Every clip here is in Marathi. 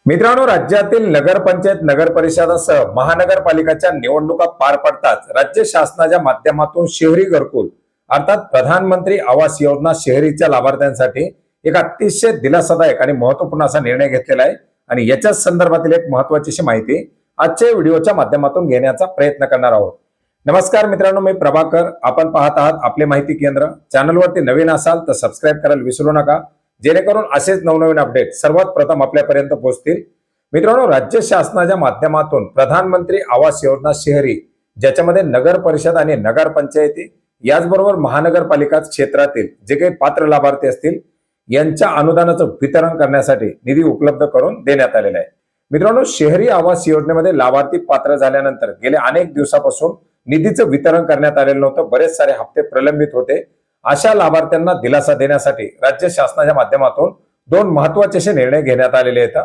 मित्रांनो, राज्यातील नगरपंचायत, नगर परिषदासह महानगरपालिकाच्या निवडणुका पार पडताच राज्य शासनाच्या माध्यमातून शहरी घरकुल अर्थात प्रधानमंत्री आवास योजना शहरीच्या लाभार्थ्यांसाठी एक अतिशय दिलासादायक आणि महत्त्वपूर्ण असा निर्णय घेतलेला आहे। आणि याच्याच संदर्भातील एक महत्त्वाची माहिती आजच्या व्हिडिओच्या माध्यमातून घेण्याचा प्रयत्न करणार आहोत। नमस्कार मित्रांनो, मी प्रभाकर, आपण पाहत आहात आपले माहिती केंद्र। चॅनलवरती नवीन असाल तर सबस्क्राइब करायला विसरू नका, जेणेकरून असेच नवनवीन अपडेट सर्वात प्रथम आपल्यापर्यंत पोहोचतील। मित्रांनो, राज्य शासनाच्या माध्यमातून प्रधानमंत्री आवास योजना शहरी, ज्याच्यामध्ये नगर परिषद आणि नगर पंचायती याचबरोबर महानगरपालिका क्षेत्रातील जे काही पात्र लाभार्थी असतील यांच्या अनुदानाचं वितरण करण्यासाठी निधी उपलब्ध करून देण्यात आलेला आहे। मित्रांनो, शहरी आवास योजनेमध्ये लाभार्थी पात्र झाल्यानंतर गेल्या अनेक दिवसापासून निधीचं वितरण करण्यात आलेलं नव्हतं, बरेच सारे हप्ते प्रलंबित होते। अशा लाभार्थ्यांना दिलासा देण्यासाठी राज्य शासनाच्या माध्यमातून दोन महत्त्वाचे निर्णय घेण्यात आलेले आहेत।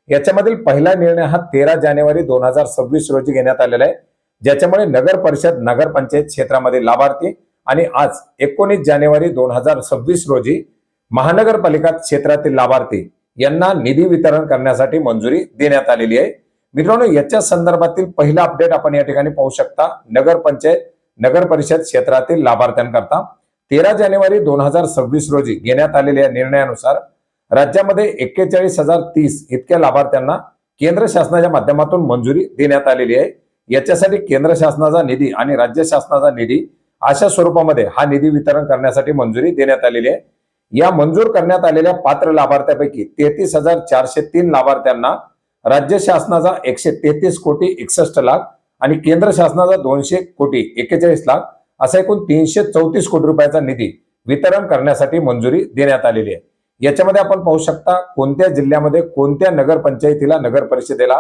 याच्यामधील पहिला निर्णय हा 13 जानेवारी 2026 रोजी घेण्यात आलेला आहे, ज्याच्यामुळे नगर परिषद, नगर पंचायत क्षेत्रामध्ये लाभार्थी आणि आज 19 जानेवारी 2026 रोजी महानगरपालिका क्षेत्रातील लाभार्थी यांना निधी वितरण करण्यासाठी मंजुरी देण्यात आलेली आहे। मित्रांनो, याच्या संदर्भातील पहिला अपडेट आपण या ठिकाणी पाहू शकता। नगर पंचायत, नगर परिषद क्षेत्रातील लाभार्थ्यांकरता 13 जानेवारी 2026 रोजी घेण्यात आलेल्या निर्णयानुसार राज्यामध्ये 41,030 इतक्या लाभार्थ्यांना केंद्र शासनाच्या माध्यमातून मंजुरी देण्यात आलेली आहे। याच्यासाठी केंद्र शासनाचा निधी आणि राज्य शासनाचा निधी अशा स्वरूपामध्ये हा निधी वितरण करण्यासाठी मंजुरी देण्यात आलेली आहे। या मंजूर करण्यात आलेल्या पात्र लाभार्थ्यांपैकी 33,403 लाभार्थ्यांना राज्य शासनाचा 133 कोटी 61 लाख आणि केंद्र शासनाचा 200 कोटी 41 लाख असा एकूण 334 कोटी रुपयाचा निधी वितरण करण्यासाठी मंजुरी देण्यात आलेली आहे। याच्यामध्ये आपण पाहू शकता कोणत्या जिल्ह्यामध्ये कोणत्या नगर पंचायतीला, नगर परिषदेला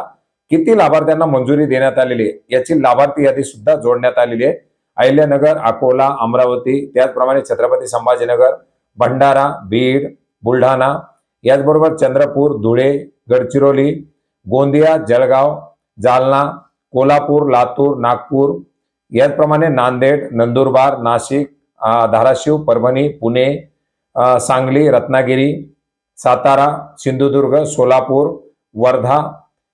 किती लाभार्थ्यांना मंजुरी देण्यात आलेली आहे याची लाभार्थी यादी सुद्धा जोडण्यात आलेली आहे। अहिल्यानगर, अकोला, अमरावती, त्याचप्रमाणे छत्रपती संभाजीनगर, भंडारा, बीड, बुलढाणा, याचबरोबर चंद्रपूर, धुळे, गडचिरोली, गोंदिया, जळगाव, जालना, कोल्हापूर, लातूर, नागपूर, याचप्रमाणे नांदेड, नंदुरबार, नाशिक, धाराशिव, परभणी, पुणे, सांगली, रत्नागिरी, सातारा, सिंधुदुर्ग, सोलापूर, वर्धा,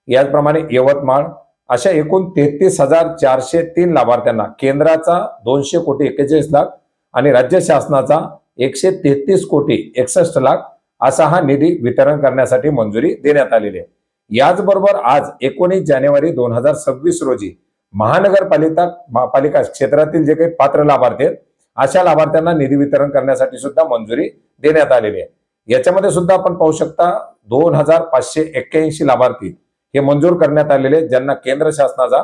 याचप्रमाणे यवतमाळ अशा एकूण 33,403 लाभार्थ्यांना केंद्राचा 200 कोटी 41 लाख आणि राज्य शासनाचा 133 कोटी 61 लाख असा हा निधी वितरण करण्यासाठी मंजुरी देण्यात आलेली आहे। याचबरोबर आज 19 जानेवारी 2026 रोजी महानगरपालिका क्षेत्रातील जे काही पात्र लाभार्थी आहेत अशा लाभार्थ्यांना निधी वितरण करण्यासाठी सुद्धा मंजुरी देण्यात आलेली आहे। याच्यामध्ये सुद्धा आपण पाहू शकता 2,581 लाभार्थी हे मंजूर करण्यात आलेले, ज्यांना केंद्र शासनाचा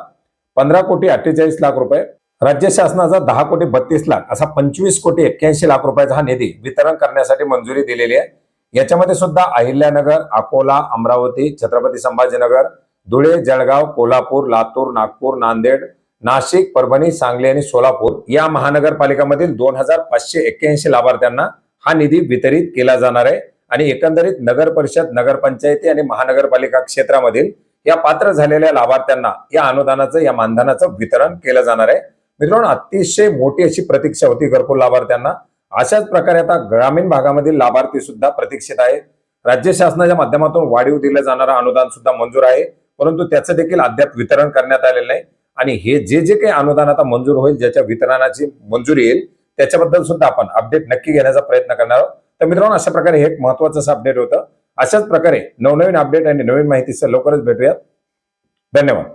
15 कोटी 48 लाख रुपये, राज्य शासनाचा 10 कोटी 32 लाख असा 25 कोटी 81 लाख रुपयाचा हा निधी वितरण करण्यासाठी मंजुरी दिलेली आहे। याच्यामध्ये सुद्धा अहिल्यानगर, अकोला, अमरावती, छत्रपती संभाजीनगर, धुळे, जळगाव, कोल्हापूर, लातूर, नागपूर, नांदेड, नाशिक, परभणी, सांगली आणि सोलापूर या महानगरपालिकांमधील 2,581 लाभार्थ्यांना हा निधी वितरित केला जाणार आहे। आणि एकंदरीत नगर परिषद, नगर पंचायती आणि महानगरपालिका क्षेत्रामधील या पात्र झालेल्या लाभार्थ्यांना या अनुदानाचं, या मानधनाचं वितरण केलं जाणार आहे। मित्रांनो, अतिशय मोठी अशी प्रतीक्षा होती घरकुल लाभार्थ्यांना। अशाच प्रकारे आता ग्रामीण भागामधील लाभार्थी सुद्धा प्रतीक्षित आहे। राज्य शासनाच्या माध्यमातून वाढीव दिलं जाणारं अनुदान सुद्धा मंजूर आहे, परंतु त्याचं देखील अद्याप वितरण करण्यात आलेलं नाही। आणि हे जे काही अनुदान आता मंजूर होईल, ज्याच्या वितरणाची मंजुरी येईल, त्याच्याबद्दल सुद्धा आपण अपडेट नक्की घेण्याचा प्रयत्न करणार आहोत। तर मित्रांनो, अशा प्रकारे हे एक महत्त्वाचं अपडेट होतं। अशाच प्रकारे नवनवीन अपडेट आणि नवीन माहितीसह लवकरच भेटूयात। धन्यवाद।